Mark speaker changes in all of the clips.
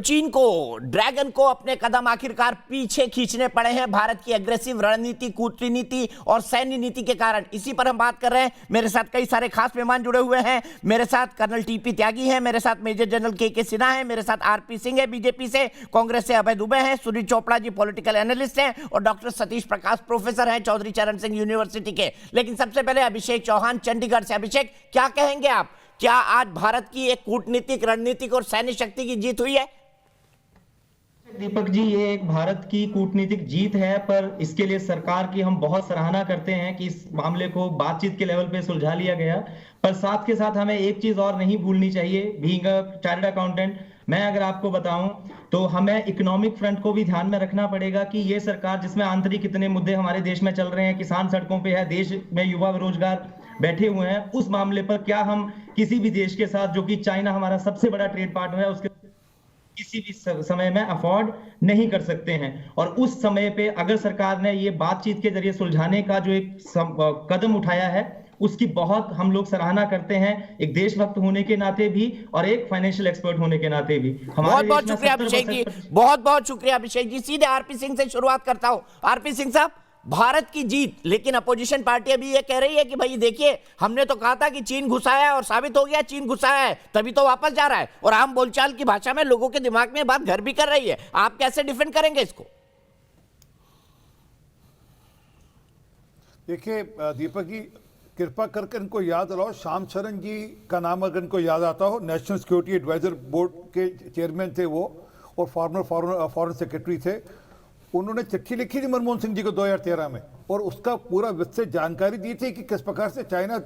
Speaker 1: चीन को, ड्रैगन को अपने कदम आखिरकार पीछे खींचने पड़े हैं भारत की एग्रेसिव रणनीति, कूटनीति और सैन्य नीति के कारण। इसी पर हम बात कर रहे हैं। मेरे साथ कई सारे खास मेहमान जुड़े हुए हैं। मेरे साथ कर्नल टीपी त्यागी हैं, मेरे साथ मेजर जनरल के सिन्हा है, मेरे साथ आरपी सिंह है बीजेपी से, कांग्रेस से अभय दुबे हैं, सुनील चोपड़ा जी पॉलिटिकल एनालिस्ट हैं और डॉक्टर सतीश प्रकाश प्रोफेसर हैं चौधरी चरण सिंह यूनिवर्सिटी के। लेकिन सबसे पहले अभिषेक चौहान चंडीगढ़ से। अभिषेक, क्या कहेंगे आप? क्या आज भारत की एक कूटनीतिक, रणनीतिक और सैन्य शक्ति की जीत हुई है?
Speaker 2: दीपक जी, ये एक भारत की कूटनीतिक जीत है, पर इसके लिए सरकार की हम बहुत सराहना करते हैं कि इस मामले को बातचीत के लेवल पे सुलझा लिया गया। पर साथ के साथ हमें एक चीज और नहीं भूलनी चाहिए। बीइंग अ चार्टर्ड अकाउंटेंट, मैं अगर आपको बताऊं तो हमें इकोनॉमिक फ्रंट को भी ध्यान में रखना पड़ेगा कि ये सरकार, जिसमें आंतरिक कितने मुद्दे हमारे देश में चल रहे हैं, किसान सड़कों पे है, देश में युवा बेरोजगार बैठे हुए हैं, उस मामले पर क्या हम किसी भी देश के साथ, जो कि चाइना हमारा सबसे बड़ा ट्रेड पार्टनर है, उसके किसी भी समय में अफोर्ड नहीं कर सकते हैं। और उस समय पे अगर सरकार ने ये बातचीत के जरिए सुलझाने का जो एक कदम उठाया है, उसकी बहुत हम लोग सराहना करते हैं, एक देशभक्त होने के नाते भी और एक फाइनेंशियल एक्सपर्ट होने के नाते भी।
Speaker 1: बहुत बहुत शुक्रिया अभिषेक जी, बहुत बहुत शुक्रिया अभिषेक जी। सीधे आरपी सिंह से शुरुआत करता हूं। आरपी सिंह साहब, भारत की जीत, लेकिन अपोजिशन पार्टी अभी ये कह रही है कि भाई देखिए, हमने तो कहा था कि चीन घुसाया और साबित हो गया चीन घुसाया है, तभी तो वापस जा रहा है। और आम बोलचाल की भाषा में लोगों के दिमाग में बात घर भी कर रही है। आप कैसे डिफेंड करेंगे इसको?
Speaker 3: देखिए दीपक जी, कृपा करके इनको याद दिलाओ, श्याम चरण जी का नाम अगर इनको याद आता हो, नेशनल सिक्योरिटी एडवाइजर बोर्ड के चेयरमैन थे वो, और फॉरेन सेक्रेटरी थे। उन्होंने चिट्ठी लिखी थी मनमोहन सिंह जी को 2013 में, और उसका पूरा विस्तृत जानकारी दी थी कि किस प्रकार से चाइना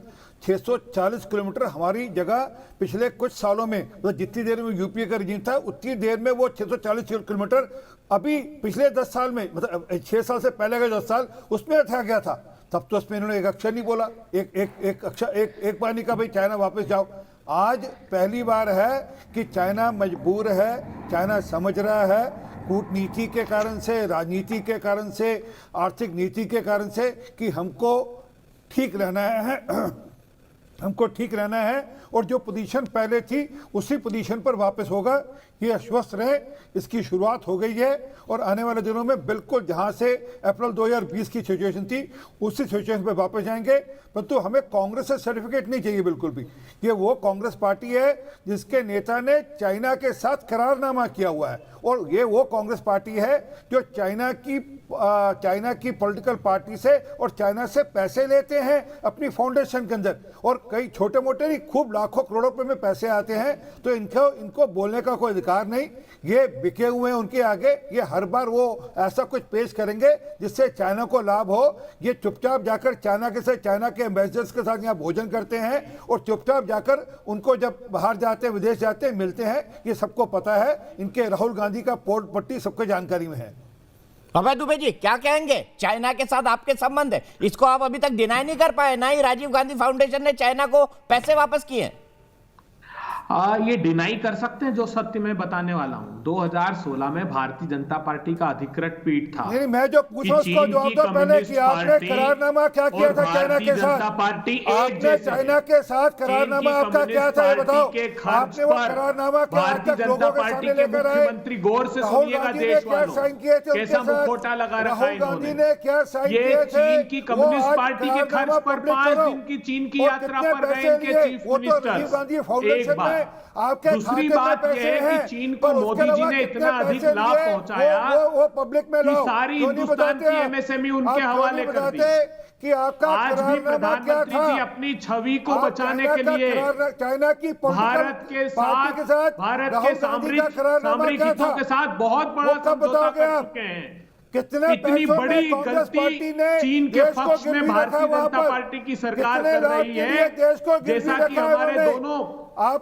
Speaker 3: 640 किलोमीटर हमारी जगह पिछले कुछ सालों में, मतलब जितनी देर में यूपीए का रिजीम था उतनी देर में वो 640 किलोमीटर अभी पिछले 10 साल में, मतलब 6 साल से पहले का 10 साल उसमें रखा गया था। तब तो उसमें इन्होंने एक अक्षर नहीं बोला, एक बार नहीं कहा भाई चाइना वापस जाओ। आज पहली बार है कि चाइना मजबूर है, चाइना समझ रहा है कूटनीति के कारण से, राजनीति के कारण से, आर्थिक नीति के कारण से, कि हमको ठीक रहना है हमको ठीक रहना है, और जो पोजीशन पहले थी उसी पोजीशन पर वापस होगा। ये आश्वस्त रहे, इसकी शुरुआत हो गई है, और आने वाले दिनों में बिल्कुल जहां से अप्रैल 2020 की सिचुएशन थी उसी सिचुएशन पर वापस जाएंगे। परंतु हमें कांग्रेस से सर्टिफिकेट नहीं चाहिए बिल्कुल भी। ये वो कांग्रेस पार्टी है जिसके नेता ने चाइना के साथ करारनामा किया हुआ है, और ये वो कांग्रेस पार्टी है जो चाइना की पॉलिटिकल पार्टी से और चाइना से पैसे लेते हैं अपनी फाउंडेशन के अंदर, और कई छोटे मोटे नहीं, खूब लाखों करोड़ों रुपए में पैसे आते हैं। तो इनको बोलने का कोई अधिकार नहीं। ये बिके हुए हैं उनके आगे। ये हर बार वो ऐसा कुछ पेश करेंगे जिससे चाइना को लाभ हो। ये चुपचाप जाकर चाइना के एम्बेसडर्स के साथ यहाँ भोजन करते हैं, और चुपचाप जाकर उनको जब बाहर जाते हैं, विदेश जाते हैं, मिलते हैं। ये सबको पता है, इनके राहुल गांधी का पोर्ट पट्टी सबको जानकारी में है।
Speaker 1: अभय दुबे जी, क्या कहेंगे? चाइना के साथ आपके संबंध है, इसको आप अभी तक डिनाई नहीं कर पाए, ना ही राजीव गांधी फाउंडेशन ने चाइना को पैसे वापस किए।
Speaker 4: ये डिनाई कर सकते हैं जो सत्य मैं बताने वाला हूं। 2016 में भारतीय जनता पार्टी का अधिकृत ट्वीट था।
Speaker 3: नहीं, मैं जो पूछा उसको जवाब दो पहले कि आपने करारनामा क्या किया था चाइना के साथ? आपने चाइना के साथ करारनामा आपका क्या था, ये बताओ। आपने वो करारनामा
Speaker 4: भारतीय जनता पार्टी के मुख्यमंत्री, गौर से सुनिएगा देशवासियों,
Speaker 3: साइन किए थे
Speaker 4: कैसा मुखौटा लगा रखा है
Speaker 3: राहुल गांधी ने, क्या साइन
Speaker 4: ये
Speaker 3: किए थे?
Speaker 4: चीन की कम्युनिस्ट पार्टी के खर्च पर 5 दिन की चीन की यात्रा पर गए इनके चीफ मिनिस्टर। एक बात।
Speaker 3: आपके
Speaker 4: दूसरी बात यह है कि चीन को मोदी जी ने इतना अधिक लाभ पहुंचाया
Speaker 3: वो पब्लिक में
Speaker 4: कि सारी हिंदुस्तान की एमएसएमई उनके हवाले कर दी।
Speaker 3: कि आपका
Speaker 4: आज भी प्रधानमंत्री जी अपनी छवि को बचाने के लिए
Speaker 3: चाइना की
Speaker 4: भारत के सामरिक हितों के साथ बहुत बड़ा समझौता कर चुके हैं। इतनी बड़ी गलती चीन के पक्ष में भारतीय जनता पार्टी की सरकार कर रही है, जैसा कि हमारे दोनों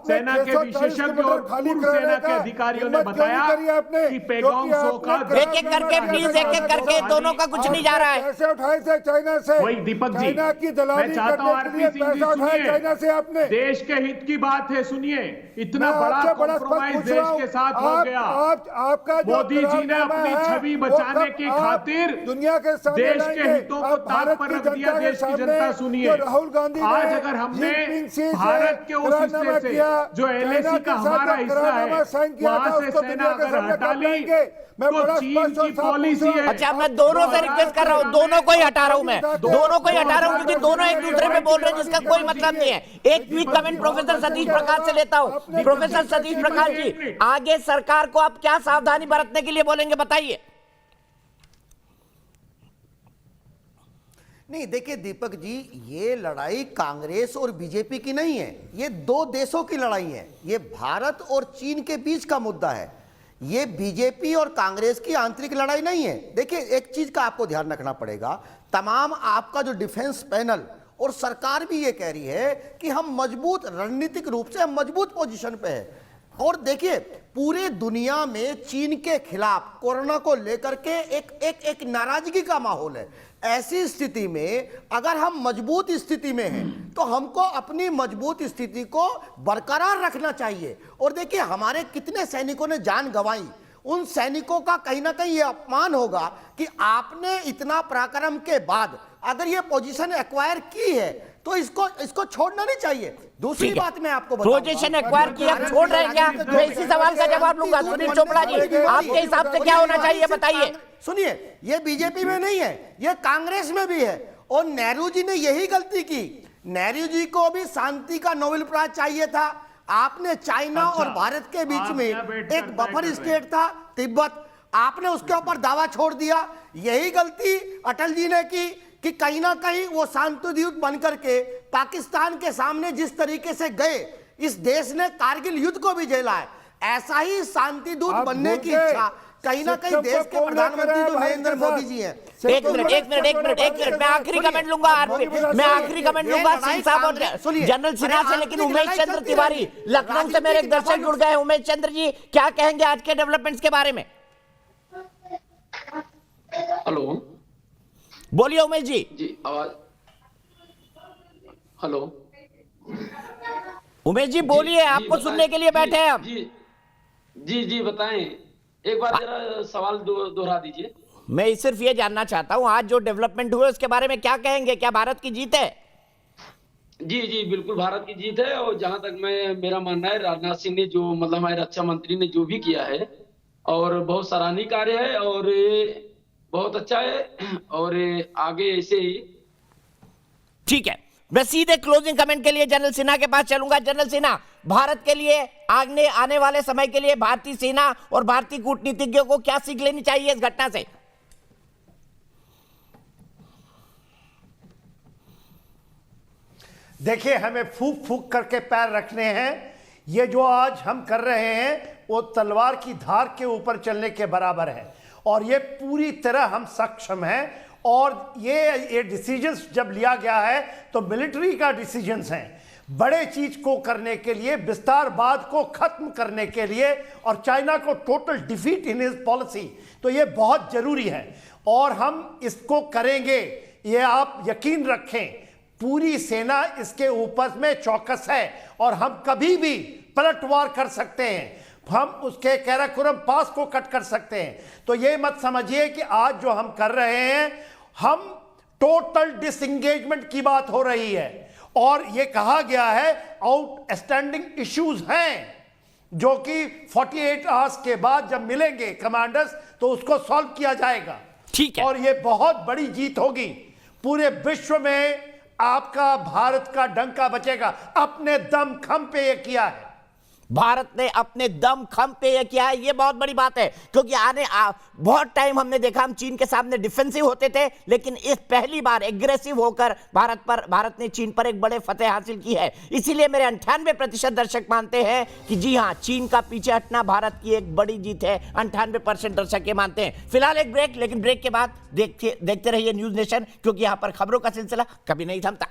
Speaker 4: सेना के विशेषज्ञ और पूर्व सेना के अधिकारियों ने बताया कि पैगोंग त्सो का
Speaker 1: एक-एक करके प्लीज, एक-एक करके, दोनों का कुछ नहीं जा रहा है।
Speaker 3: पैसे उठाए थे चाइना से।
Speaker 4: वही दीपक जी,
Speaker 3: चाइना की दलाली
Speaker 4: मैं चाहता हूं आरपी सिंह जी
Speaker 3: चाइना से आपने,
Speaker 4: सुनिए, देश के हित की बात है, सुनिए। इतना बड़ा कॉम्प्रोमाइज देश के साथ हो गया।
Speaker 3: आपका
Speaker 4: मोदी जी ने अपनी छवि बचाने की खातिर
Speaker 3: दुनिया के
Speaker 4: देश के हितों को ताक पर रख दिया। देश की जनता सुनिए,
Speaker 3: राहुल गांधी,
Speaker 4: आज अगर हमने भारत के उस हिस्से से
Speaker 3: किया,
Speaker 4: जो LAC का हमारा हिस्सा है वहां से सेना अगर हटा ली तो चीन की पॉलिसी है।
Speaker 1: अच्छा, मैं दोनों से रिक्वेस्ट कर रहा हूँ, दोनों को ही हटा रहा हूँ, मैं दोनों को ही हटा रहा हूँ, क्योंकि दोनों एक दूसरे पे बोल रहे हैं जिसका कोई मतलब नहीं है। एक क्विक कमेंट प्रोफेसर सतीश प्रकाश से लेता हूँ। प्रोफेसर सतीश प्रकाश जी, आगे सरकार को आप क्या सावधानी बरतने के लिए बोलेंगे, बताइए।
Speaker 5: नहीं, देखिए दीपक जी, ये लड़ाई कांग्रेस और बीजेपी की नहीं है, ये दो देशों की लड़ाई है। ये भारत और चीन के बीच का मुद्दा है, ये बीजेपी और कांग्रेस की आंतरिक लड़ाई नहीं है। देखिए, एक चीज का आपको ध्यान रखना पड़ेगा, तमाम आपका जो डिफेंस पैनल और सरकार भी ये कह रही है कि हम मजबूत, रणनीतिक रूप से हम मजबूत पोजीशन पे है। और देखिए, पूरे दुनिया में चीन के खिलाफ कोरोना को लेकर के एक नाराजगी का माहौल है। ऐसी स्थिति में अगर हम मजबूत स्थिति में हैं तो हमको अपनी मजबूत स्थिति को बरकरार रखना चाहिए। और देखिए, हमारे कितने सैनिकों ने जान गंवाई, उन सैनिकों का कहीं ना कहीं ये अपमान होगा कि आपने इतना पराक्रम के बाद अगर ये पोजीशन एक्वायर की है तो इसको छोड़ना नहीं चाहिए। दूसरी बात मैं आपको बताऊंगा,
Speaker 1: पोजीशन एक्वायर की आप छोड़ रहे हैं क्या? मैं इसी सवाल का जवाब लूंगा। सुनील चोपड़ा जी, आपके हिसाब से क्या होना चाहिए, बताइए।
Speaker 5: सुनिए, ये बीजेपी में नहीं है, ये कांग्रेस में भी है। और नेहरू जी ने यही गलती की। नेहरू जी को भी शांति का नोबेल प्राइज चाहिए था। आपने चाइना और भारत के बीच में एक बफर स्टेट था तिब्बत, आपने उसके ऊपर दावा छोड़ दिया। यही गलती अटल जी ने की कि कहीं ना कहीं वो शांतिदूत बनकर के पाकिस्तान के सामने जिस तरीके से गए, इस देश ने कारगिल युद्ध को भी झेला है। ऐसा ही शांतिदूत बनने की इच्छा कहीं ना कहीं देश के प्रधानमंत्री तो नरेंद्र मोदी जी हैं।
Speaker 1: एक मिनट, मैं आखिरी कमेंट लूंगा, मैं आखिरी कमेंट लूंगा सिंह साहब और जनरल सिन्हा से। लेकिन उमेश चंद्र तिवारी लखनऊ से मेरे एक दर्शक जुड़ गए। उमेश चंद्र जी, क्या कहेंगे आज के डेवलपमेंट्स के बारे में?
Speaker 6: हेलो,
Speaker 1: बोलिए उमेश जी।
Speaker 6: जी आवाज, हेलो
Speaker 1: उमेश जी बोलिए, आपको सुनने के लिए बैठे हैं हम।
Speaker 6: जी बताएं, एक बार जरा सवाल दोहरा दीजिए।
Speaker 1: मैं सिर्फ ये जानना चाहता हूं, आज जो डेवलपमेंट हुए उसके बारे में क्या कहेंगे? क्या भारत की जीत है?
Speaker 6: जी बिल्कुल भारत की जीत है। और जहां तक मेरा मानना है, राजनाथ सिंह ने जो, मतलब हमारे रक्षा मंत्री ने जो भी किया है, और बहुत सराहनीय कार्य है और बहुत अच्छा है, और आगे ऐसे ही।
Speaker 1: ठीक है, मैं सीधे क्लोजिंग कमेंट के लिए जनरल सिन्हा के पास चलूंगा। जनरल सिन्हा, भारत के लिए आने वाले समय के लिए भारतीय सेना और भारतीय कूटनीतिज्ञों को क्या सीख लेनी चाहिए इस घटना से?
Speaker 7: देखिए, हमें फूक फूक करके पैर रखने हैं। ये जो आज हम कर रहे हैं वो तलवार की धार के ऊपर चलने के बराबर है, और ये पूरी तरह हम सक्षम हैं। और ये डिसीजंस जब लिया गया है तो मिलिट्री का डिसीजंस हैं, बड़े चीज को करने के लिए, विस्तारवाद को खत्म करने के लिए, और चाइना को total defeat in his policy. तो ये बहुत जरूरी है और हम इसको करेंगे, ये आप यकीन रखें। पूरी सेना इसके ऊपर में चौकस है और हम कभी भी पलटवार कर सकते हैं, हम उसके कैराकोरम पास को कट कर सकते हैं। तो ये मत समझिए कि आज जो हम कर रहे हैं, हम टोटल डिसएंगेजमेंट की बात हो रही है। और ये कहा गया है आउटस्टैंडिंग इश्यूज हैं जो कि 48 आवर्स के बाद जब मिलेंगे कमांडर्स तो उसको सॉल्व किया जाएगा।
Speaker 1: ठीक है,
Speaker 7: और ये बहुत बड़ी जीत होगी। पूरे विश्व में आपका, भारत का डंका बचेगा। अपने दम खम पे ये किया है,
Speaker 1: भारत ने अपने दम खम पे ये किया है। ये बहुत बड़ी बात है, क्योंकि बहुत टाइम हमने देखा हम चीन के सामने डिफेंसिव होते थे, लेकिन इस पहली बार एग्रेसिव होकर भारत ने चीन पर एक बड़े फतेह हासिल की है। इसीलिए मेरे 98% दर्शक मानते हैं कि जी हां, चीन का पीछे हटना भारत की एक बड़ी जीत है। 98% दर्शक ये मानते हैं। फिलहाल एक ब्रेक, लेकिन ब्रेक के बाद देखते रहिए न्यूज नेशन, क्योंकि यहां पर खबरों का सिलसिला कभी नहीं थमता।